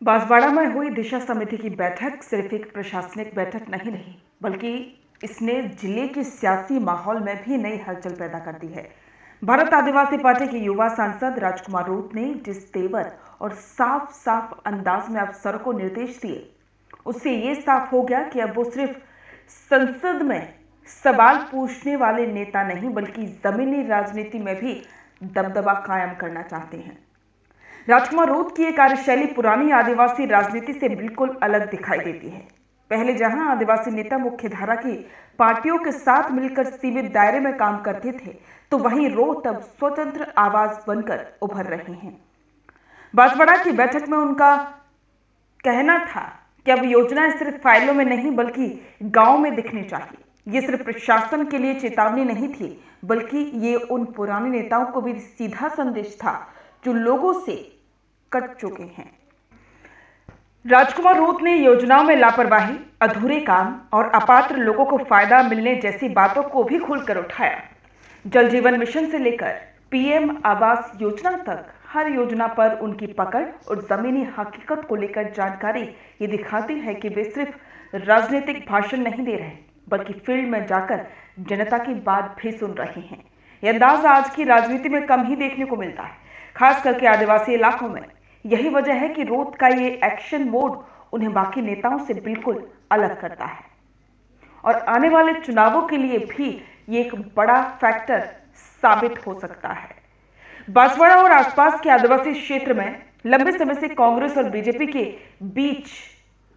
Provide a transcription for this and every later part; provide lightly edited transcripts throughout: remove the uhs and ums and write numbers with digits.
बांसवाड़ा में हुई दिशा समिति की बैठक सिर्फ एक प्रशासनिक बैठक नहीं रही, बल्कि इसने जिले के सियासी माहौल में भी नई हलचल पैदा कर दी है। भारत आदिवासी पार्टी के युवा सांसद राजकुमार रूत ने जिस तेवर और साफ साफ अंदाज में अफसरों को निर्देश दिए, उससे ये साफ हो गया कि अब वो सिर्फ संसद में सवाल पूछने वाले नेता नहीं, बल्कि जमीनी राजनीति में भी दबदबा कायम करना चाहते हैं। राजकुमार रूत की ये कार्यशैली पुरानी आदिवासी राजनीति से बिल्कुल अलग दिखाई देती है। पहले जहां आदिवासी नेता मुख्यधारा की पार्टियों के साथ मिलकर सीमित दायरे में काम करते थे, तो वहीं रूत अब स्वतंत्र आवाज बनकर उभर रहे हैं। बांसवाड़ा की बैठक में उनका कहना था कि अब योजनाएं सिर्फ फाइलों में नहीं, बल्कि गांव में दिखनी चाहिए। ये सिर्फ प्रशासन के लिए चेतावनी नहीं थी, बल्कि ये उन पुराने नेताओं को भी सीधा संदेश था जो लोगों से कट चुके हैं। राजकुमार रूत ने योजनाओं में लापरवाही, अधूरे काम और अपात्र लोगों को फायदा मिलने जैसी बातों को भी खुलकर उठाया। जल जीवन मिशन से लेकर पीएम आवास योजना तक हर योजना पर उनकी पकड़ और जमीनी हकीकत को लेकर जानकारी ये दिखाती है कि वे सिर्फ राजनीतिक भाषण नहीं दे रहे, बल्कि फील्ड में जाकर जनता की बात भी सुन रहे हैं। यह अंदाज आज की राजनीति में कम ही देखने को मिलता है, खास करके आदिवासी इलाकों में। यही वजह है कि रूत का ये एक्शन मोड उन्हें बाकी नेताओं से बिल्कुल अलग करता है और आने वाले चुनावों के लिए भी ये एक बड़ा फैक्टर साबित हो सकता है। बांसवाड़ा और आसपास के आदिवासी क्षेत्र में लंबे समय से कांग्रेस और बीजेपी के बीच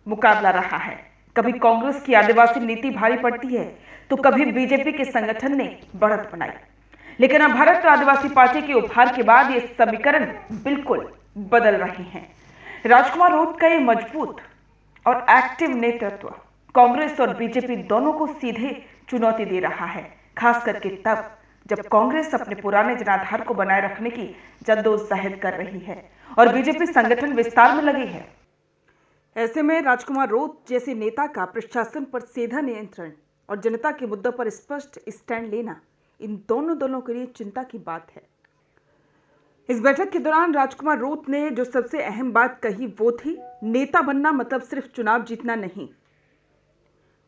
मुकाबला रहा है। कभी कांग्रेस की आदिवासी नीति भारी पड़ती है, तो कभी बीजेपी के संगठन ने बढ़त बनाई। लेकिन अब भारत आदिवासी पार्टी के उभार के बाद ये समीकरण बिल्कुल बदल रहे हैं। राजकुमार रूत का ये मजबूत और एक्टिव नेतृत्व कांग्रेस और बीजेपी दोनों को सीधे चुनौती दे रहा है, खास करके तब जब कांग्रेस अपने पुराने जनाधार को बनाए रखने की जद्दोजहद कर रही है और बीजेपी संगठन विस्तार में लगी है। ऐसे में राजकुमार रूत जैसे नेता का प्रशासन पर सीधा नियंत्रण और जनता के मुद्दों पर स्पष्ट स्टैंड लेना इन दोनों दलों के लिए चिंता की बात है। इस बैठक के दौरान राजकुमार रूत ने जो सबसे अहम बात कही वो थी, नेता बनना मतलब सिर्फ चुनाव जीतना नहीं,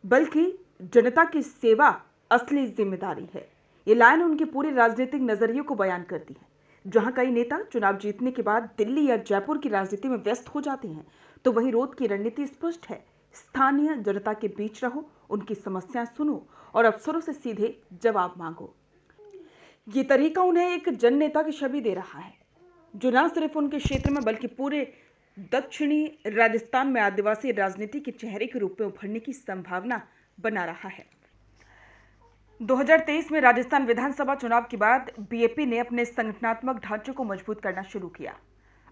बल्कि जनता की सेवा असली जिम्मेदारी है। ये लाइन उनके पूरे राजनीतिक नजरिए को बयान करती है। जहां कई नेता चुनाव जीतने के बाद दिल्ली या जयपुर की राजनीति में व्यस्त हो जाते हैं, तो वहीं रूत की रणनीति स्पष्ट है। स्थानीय जनता के बीच रहो, उनकी समस्याएं सुनो और अफसरों से सीधे जवाब मांगो। ये तरीका उन्हें एक जन नेता की छवि दे रहा है, जो न सिर्फ उनके क्षेत्र में बल्कि पूरे दक्षिणी राजस्थान में आदिवासी राजनीति के चेहरे के रूप में उभरने की संभावना बना रहा है। 2023 में राजस्थान विधानसभा चुनाव के बाद बीएपी ने अपने संगठनात्मक ढांचे को मजबूत करना शुरू किया।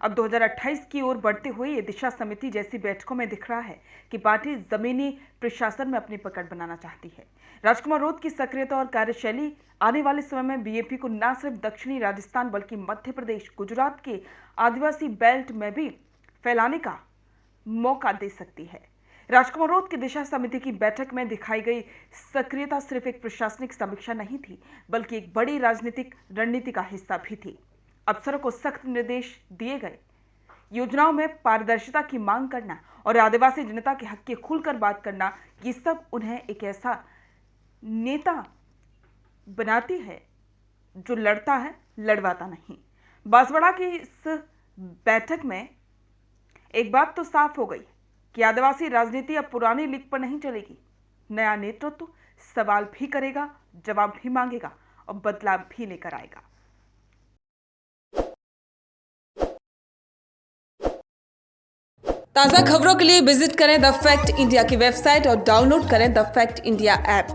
अब 2028 की ओर बढ़ते हुए ये दिशा समिति जैसी बैठकों में दिख रहा है कि पार्टी जमीनी प्रशासन में अपनी पकड़ बनाना चाहती है। राजकुमार रूत की सक्रियता और कार्यशैली आने वाले समय में बीएपी को न सिर्फ दक्षिणी राजस्थान बल्कि मध्य प्रदेश, गुजरात के आदिवासी बेल्ट में भी फैलाने का मौका दे सकती है। राजकुमार रूत की दिशा समिति की बैठक में दिखाई गई सक्रियता सिर्फ एक प्रशासनिक समीक्षा नहीं थी, बल्कि एक बड़ी राजनीतिक रणनीति का हिस्सा भी थी। अफसरों को सख्त निर्देश दिए गए, योजनाओं में पारदर्शिता की मांग करना और आदिवासी जनता के हक की खुलकर बात करना, ये सब उन्हें एक ऐसा नेता बनाती है जो लड़ता है, लड़वाता नहीं। बांसवाड़ा की इस बैठक में एक बात तो साफ हो गई कि आदिवासी राजनीति अब पुरानी लीक पर नहीं चलेगी। नया नेतृत्व सवाल भी करेगा, जवाब भी मांगेगा और बदलाव भी लेकर आएगा। ताज़ा खबरों के लिए विजिट करें द फैक्ट इंडिया की वेबसाइट और डाउनलोड करें द फैक्ट इंडिया ऐप।